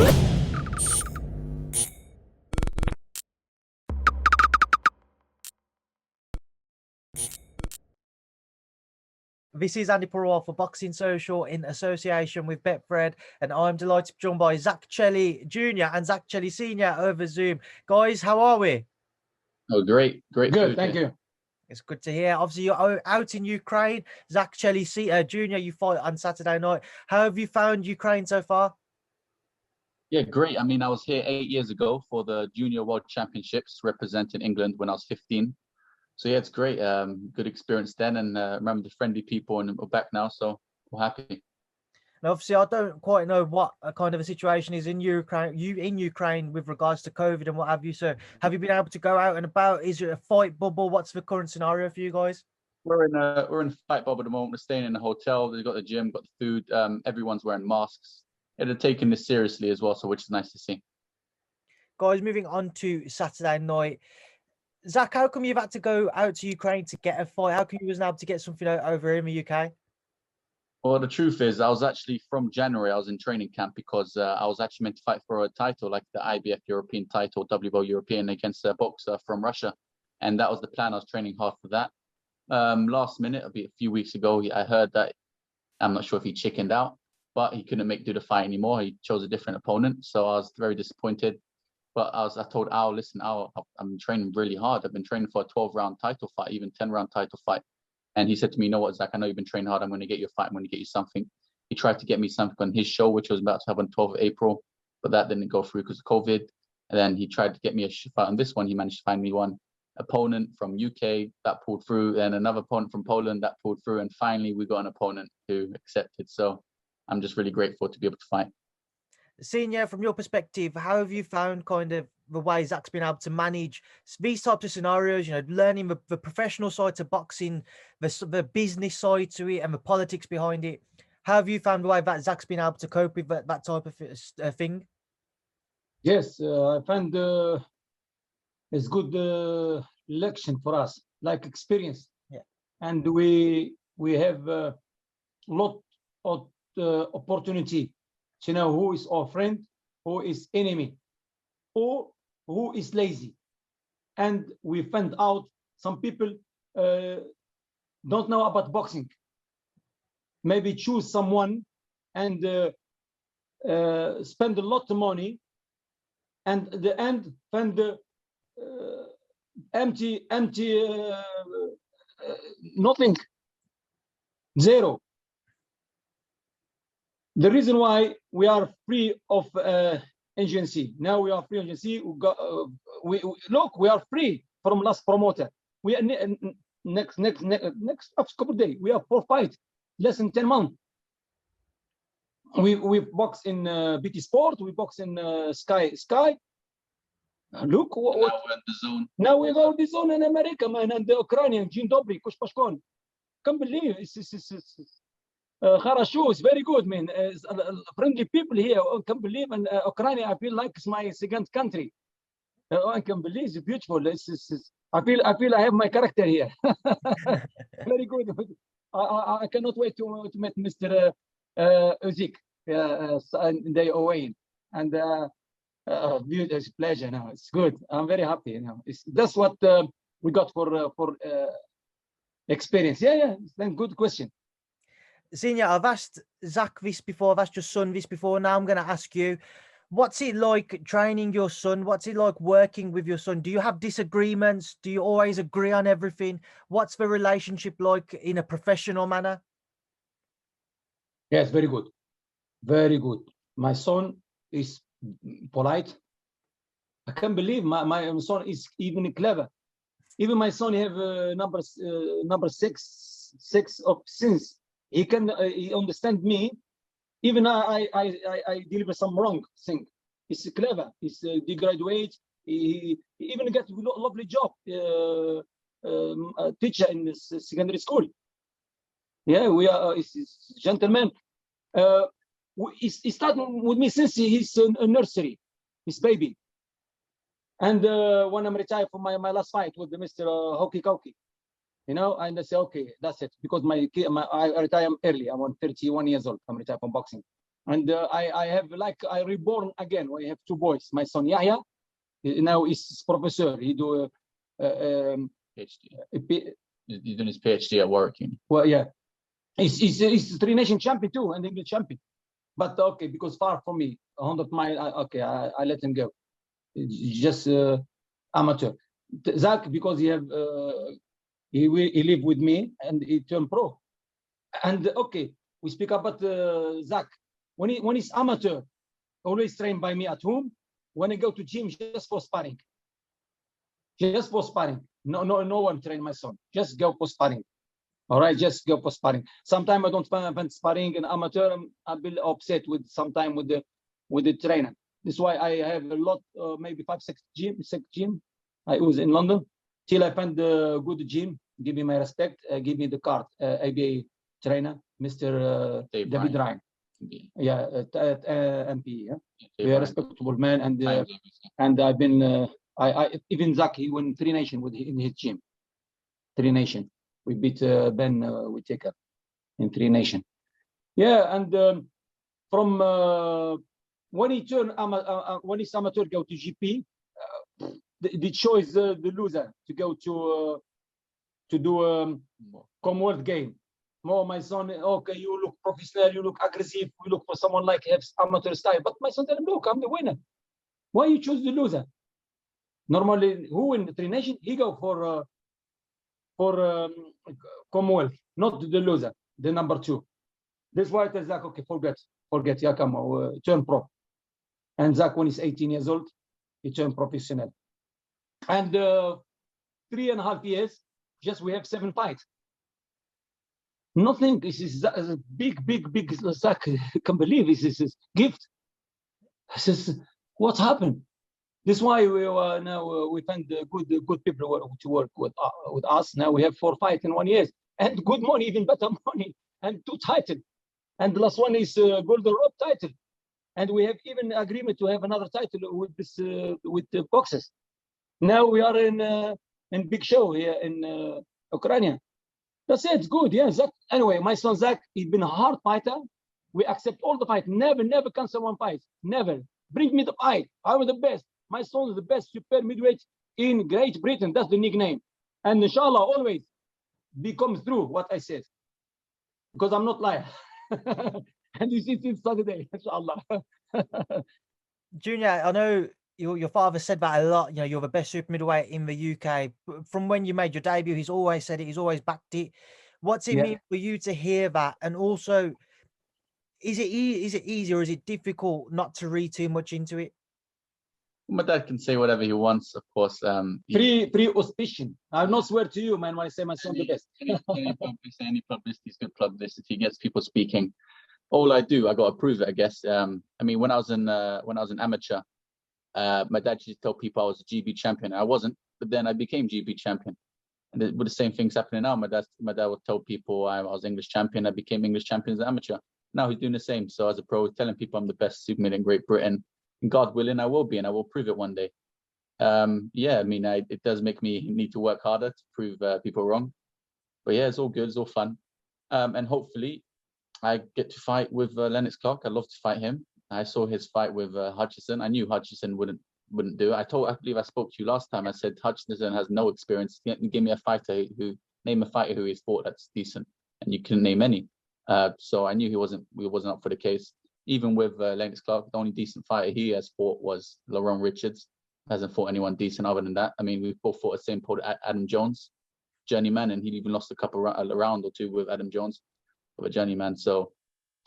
This is Andy Purewal for Boxing Social in association with Betfred, and I'm delighted to be joined by Zach Chelli Jr. and Zach Chelli Sr. over Zoom. Guys, how are we? Oh, great. Good, thank you. It's good to hear. Obviously, you're out in Ukraine. Zach Chelli Jr., you fight on Saturday night. How have you found Ukraine so far? Yeah, great. I mean, I was here 8 years ago for the Junior World Championships representing England when I was 15. So yeah, it's great. Good experience then, and remember the friendly people, and we're back now, so we're happy. And obviously, I don't quite know what kind of a situation is in Ukraine with regards to COVID and what have you. So, have you been able to go out and about? Is it a fight bubble? What's the current scenario for you guys? We're in a fight bubble at the moment. We're staying in a hotel. They've got the gym, got the food. Everyone's wearing masks. Yeah, they're taking this seriously as well, so which is nice to see. Guys, moving on to Saturday night. Zach, how come you've had to go out to Ukraine to get a fight? How come you wasn't able to get something out over here in the UK? Well, the truth is, I was actually from January. I was in training camp because I was actually meant to fight for a title, like the IBF European title, WBO European, against a boxer from Russia, and that was the plan. I was training hard for that. Last minute, a few weeks ago, I heard that I'm not sure if he chickened out, but he couldn't do the fight anymore. He chose a different opponent, so I was very disappointed. But I told Al, listen, Al, I'm training really hard. I've been training for a 12-round title fight, even 10-round title fight. And he said to me, you know what, Zach, I know you've been training hard. I'm going to get you a fight. I'm going to get you something. He tried to get me something on his show, which was about to have on 12th of April, but that didn't go through because of COVID. And then he tried to get me a fight on this one. He managed to find me one opponent from UK that pulled through, and another opponent from Poland that pulled through. And finally, we got an opponent who accepted. So I'm just really grateful to be able to fight. Senior, from your perspective, how have you found kind of the way Zach's been able to manage these types of scenarios, you know, learning the professional side to boxing, the business side to it, and the politics behind it? How have you found the way that Zach's been able to cope with that type of thing? Yes, I found it's good election for us, like experience. Yeah. And we have a lot of opportunity to know who is our friend, who is enemy, or who is lazy. And we found out some people don't know about boxing. Maybe choose someone and spend a lot of money, and at the end find empty nothing, zero. The reason why we are free of agency, now we are free agency. We look, we are free from last promoter. We are next couple of days we are for fight less than 10 months. We box in BT Sport, we box in Sky. Look what now we're in the zone. Now we go the zone in America, man, and the Ukrainian Jin Dobry, Kush Pashkon. Can't believe it's Kharashu is very good, man. Friendly people here. I can't believe, and Ukraine, I feel like it's my second country. I can believe it's beautiful. I feel I have my character here. Very good. I cannot wait to meet Mr. Uzik in the OA, and beautiful, it's a pleasure. Now it's good. I'm very happy. That's what we got for experience. Yeah. Then good question. Senior, I've asked Zach this before, I've asked your son this before. Now I'm going to ask you, what's it like training your son? What's it like working with your son? Do you have disagreements? Do you always agree on everything? What's the relationship like in a professional manner? Yes, very good. Very good. My son is polite. I can't believe my son is even clever. Even my son have number six of sins. He can he understand me. Even I deliver some wrong thing. He's clever. He's he graduate. He even get a lovely job, teacher in this secondary school. Yeah, we are he's gentleman. He started with me since he's a nursery, his baby. And when I'm retired from my last fight with the Mr. Hockey Kauki, you know, and I say, okay, that's it. Because my kid, I retire early. I'm on 31 years old. I'm retired from boxing. And I have I reborn again. I have two boys. My son Yahya, now is professor. He do PhD. He's doing his PhD at Warwick. Well, yeah, he's Three Nation champion too, and English champion. But okay, because far from me, 100 miles. Okay, I let him go. Just amateur. Zach, because he live with me and he turned pro. And okay, we speak about Zach. When he's amateur, always trained by me at home. When I go to gym, just for sparring. Just for sparring. No one train my son. Just go for sparring. All right, just go for sparring. Sometimes I don't find sparring in amateur. I'll be upset with the trainer. This is why I have a lot, maybe 5-6 gym. I was in London till I find a good gym. Give me my respect. Give me the card. ABA trainer, Mr. David Ryan. Yeah, at MP. Yeah, very respectable man, and I've been. I even Zach, he won 3 Nation in his gym. 3 Nation. We beat Ben Whittaker in 3 Nation. Yeah, and from when he turned when he's amateur go to GP, the choice the loser to go to do Commonwealth game. Oh, my son, okay, you look professional, you look aggressive, we look for someone like has amateur style. But my son said, look, I'm the winner. Why you choose the loser? Normally, who win the 3 Nation? He go for Commonwealth, not the loser, the number 2. That's why I tell Zach, okay, forget, yeah, come on, turn pro. And Zach, when he's 18 years old, he turned professional. And 3.5 years, just we have 7 fights. Nothing. This is a big Zach. I can't believe this is gift. This is what happened. This is why we now we find good people to work with us. Now we have 4 fights in 1 year, and good money, even better money, and 2 titles. And the last one is Golden Rope title, and we have even agreement to have another title with this with the boxers. Now we are in big show here in Ukraine. That's it. It's good. Yeah, Zach. Anyway, my son Zach, he's been a hard fighter. We accept all the fight. Never cancel one fight. Never. Bring me the fight. I'm the best. My son is the best super midweight in Great Britain. That's the nickname. And inshallah, always becomes through what I said. Because I'm not liar. And you see since Saturday, inshallah. Junior, I know your father said that a lot. You know, you're the best super middleweight in the UK. From when you made your debut, he's always said it. He's always backed it. What's it mean for you to hear that? And also, is it easy or is it difficult not to read too much into it? My dad can say whatever he wants, of course. Pre-auspicion. I'll not swear to you, man, when I say my son the best. Any publicity is good publicity. Gets people speaking. All I do, I got to prove it, I guess. I mean, when I was an amateur, my dad used to tell people I was a GB champion. I wasn't, but then I became GB champion. And with the same things happening now, my dad would tell people I was English champion. I became English champion as an amateur. Now he's doing the same. So as a pro, telling people I'm the best super mid in Great Britain. And God willing, I will be, and I will prove it one day. Yeah, I mean, it does make me need to work harder to prove people wrong. But yeah, it's all good. It's all fun. And hopefully I get to fight with Lennox Clarke. I'd love to fight him. I saw his fight with Hutchison. I knew Hutchison wouldn't do it. I believe I spoke to you last time. I said Hutchison has no experience. Give me a fighter name a fighter who he's fought that's decent, and you couldn't name any. So I knew he wasn't up for the case. Even with Lennox Clarke, the only decent fighter he has fought was Laurent Richards. Hasn't fought anyone decent other than that. I mean, we've both fought the same pole Adam Jones, journeyman, and he even lost a round or two with Adam Jones, of a journeyman. So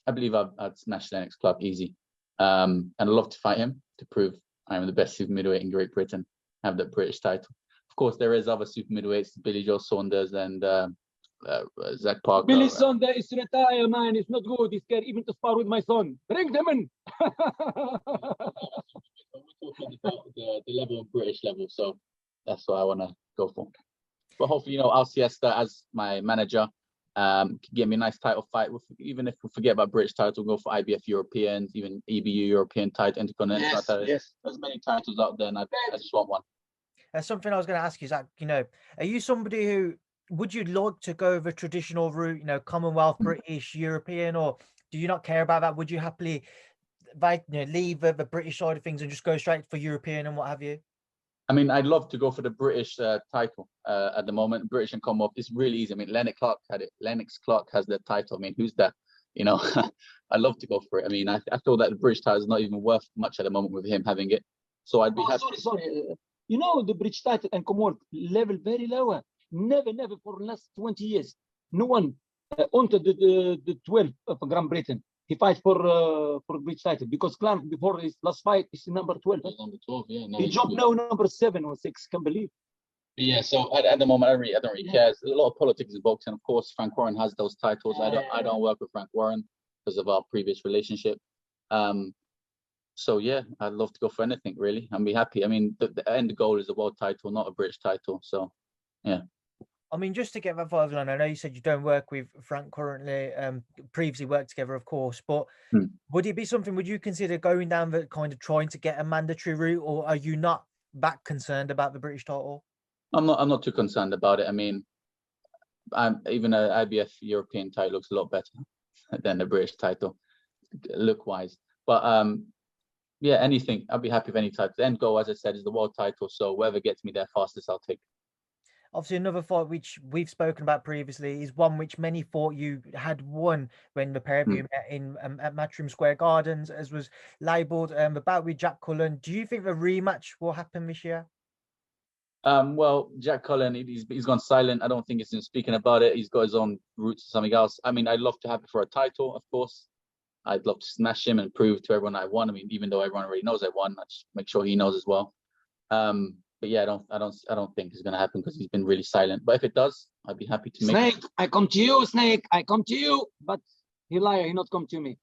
I believe I'd smash Lennox Clarke easy. And I'd love to fight him to prove I am the best super middleweight in Great Britain, have that British title. Of course, there is other super middleweights, Billy Joe Saunders and Zach Parker. Billy Saunders is retired, man. It's not good. He's scared even to spar with my son. Bring them in. We're talking about the level of British level, so that's what I want to go for. But hopefully, Alciesta as my manager can get me a nice title fight. Even if we forget about British titles, we'll go for IBF Europeans, even EBU European title, Intercontinental title. Yes. There's many titles out there, and I just want one. Something I was going to ask you is that, are you somebody who would you like to go the traditional route, Commonwealth, British, European, or do you not care about that? Would you happily leave the British side of things and just go straight for European and what have you? I mean, I'd love to go for the British title at the moment. British and Commonwealth, it's really easy. I mean, Lennox Clarke had it. Lennox Clarke has the title. I mean, who's that? You know, I'd love to go for it. I mean, I feel that the British title is not even worth much at the moment with him having it. So I'd be happy. Sorry. You know, the British title and Commonwealth level very lower. Never for the last 20 years. No one entered the 12 of Great Britain. He fights for British title because Clarke before his last fight is number 12. Number 12, yeah. No, he jumped now number 7 or 6. Can't believe. Yeah, so at the moment, I don't really care. There's a lot of politics in boxing. Of course, Frank Warren has those titles. I don't work with Frank Warren because of our previous relationship. So yeah, I'd love to go for anything really and be happy. I mean, the end goal is a world title, not a British title. So yeah. I mean, just to get that further on, I know you said you don't work with Frank currently, previously worked together, of course, but would it be something, would you consider going down the kind of trying to get a mandatory route, or are you not that concerned about the British title? I'm not too concerned about it. I mean, even an IBF European title looks a lot better than the British title, look-wise. But yeah, anything. I'll be happy with any title. The end goal, as I said, is the world title. So whoever gets me there fastest, I'll take. Obviously, another fight which we've spoken about previously is one which many thought you had won when the pair of you met in at Matchroom Square Gardens, as was labelled, the bout with Jack Cullen. Do you think the rematch will happen this year? Well, Jack Cullen, he's gone silent. I don't think he's speaking about it. He's got his own roots or something else. I mean, I'd love to have it for a title, of course. I'd love to smash him and prove to everyone I won. I mean, even though everyone already knows I won, I just make sure he knows as well. But yeah, I don't think it's gonna happen because he's been really silent. But if it does, I'd be happy to make. Snake, I come to you, Snake. I come to you, but he liar. He not come to me.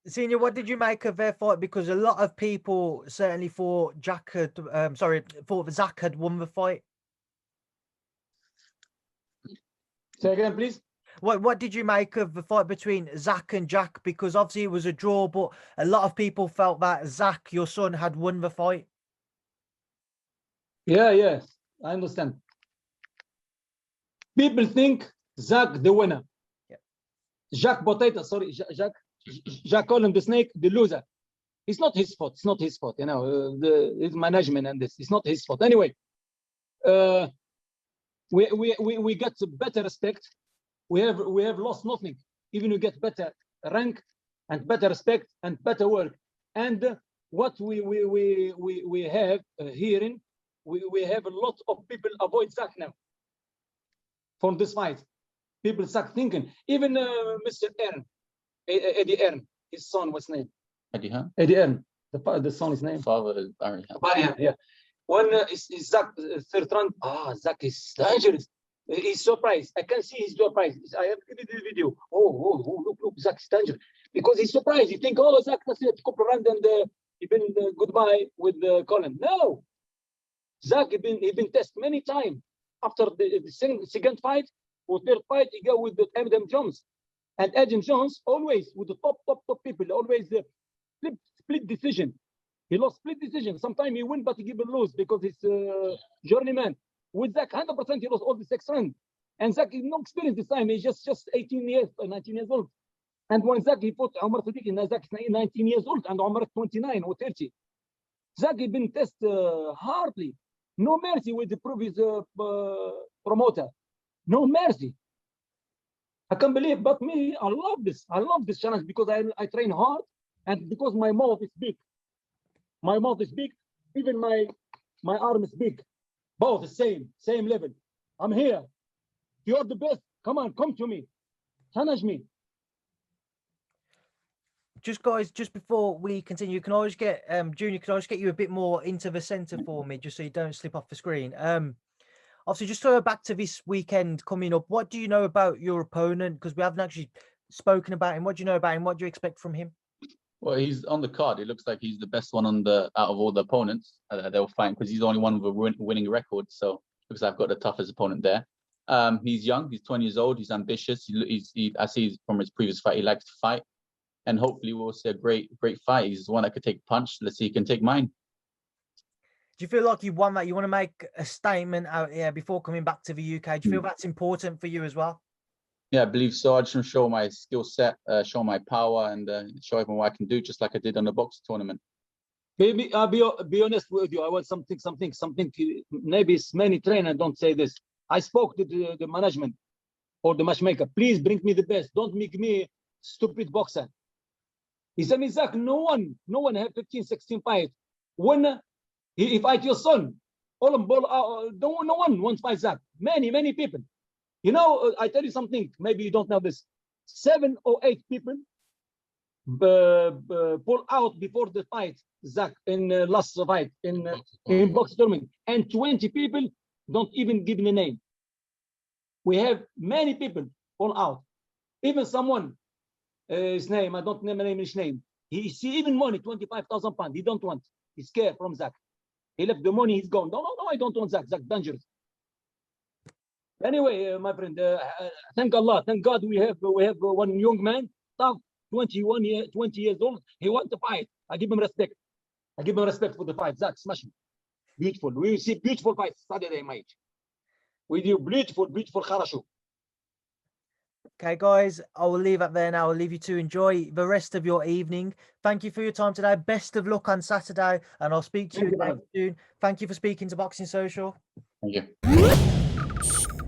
Senior, what did you make of their fight? Because a lot of people certainly thought thought that Zach had won the fight. Say again, please. What did you make of the fight between Zach and Jack? Because obviously it was a draw, but a lot of people felt that Zach, your son, had won the fight. Yeah, I understand. People think Zach the winner. Yeah. Jack Cullen the Snake the loser. It's not his fault. It's not his fault. You know, his management and this. It's not his fault. Anyway, we get better respect. We have lost nothing. Even we get better rank and better respect and better work. And what we have hearing. We have a lot of people avoid Zach now from this fight. People start thinking. Even Mr. Eddie Earn, his son, what's his name? Eddie, huh? Eddie Earn, the son is name. Father is Barry. Yeah. When is Zach third round? Zach is dangerous. He's surprised. I can see he's surprised. I have the video. Oh, look, Zach is dangerous because he's surprised. You think, Zach that's it, couple round and he been goodbye with Cullen. No. Zach he been tested many times. After the second fight or third fight, he go with the Adam Jones, and Adam Jones always with the top people. Always the split decision. He lost split decision. Sometimes he win, but he give a lose because he's journeyman. With Zach, 100% he lost all the 6 rounds. And Zach is no experience this time. He's just 18 years or 19 years old. And when Zach he fought Omar Sadiq, Zach is 19 years old, and Omar 29 or 30. Zach he been tested hardly. No mercy with the previous promoter. No mercy. I can't believe, but me, I love this. I love this challenge because I train hard and because my mouth is big. My mouth is big. Even my arm is big. Both the same level. I'm here. You're the best. Come on, come to me. Challenge me. Guys, just before we continue, can I just get Junior, can I just get you a bit more into the center for me, just so you don't slip off the screen? Obviously, just to go back to this weekend coming up, what do you know about your opponent? Because we haven't actually spoken about him. What do you know about him? What do you expect from him? Well, he's on the card. It looks like he's the best one out of all the opponents they'll fight, because he's the only one with a winning record. So looks like I've got the toughest opponent there. He's young. He's 20 years old. He's ambitious. I see from his previous fight, he likes to fight. And hopefully we'll see a great fight. He's one that could take a punch. Let's see if he can take mine. Do you feel like you won that? You want to make a statement out here before coming back to the UK? Do you feel that's important for you as well? Yeah, I believe so. I just want to show my skill set, show my power, and show everyone what I can do, just like I did on the boxing tournament. Maybe I'll be honest with you. I want something. Maybe many trainers don't say this. I spoke to the management or the matchmaker. Please bring me the best. Don't make me stupid boxer. He said, Zach, no one have 15, 16 fights. When he fight your son, no one wants to fight Zach. Many people. You know, I tell you something. Maybe you don't know this. 7 or 8 people pull out before the fight, Zach, in last fight in box tournament, and 20 people don't even give me a name. We have many people pull out. Even someone, his name, I don't name his name. He see even money, 25,000 pounds. He don't want. He's scared from Zach. He left the money. He's gone. No, I don't want Zach. Zach dangerous. Anyway, my friend, thank Allah, thank God we have one young man, tough, 20 years old. He wants to fight. I give him respect. I give him respect for the fight. Zach, smash him. Beautiful. We will see beautiful fights Saturday, mate. We do beautiful kharashu. Okay, guys, I will leave it there now. I'll leave you to enjoy the rest of your evening. Thank you for your time today. Best of luck on Saturday, and I'll speak to you again soon. Thank you for speaking to Boxing Social. Thank you.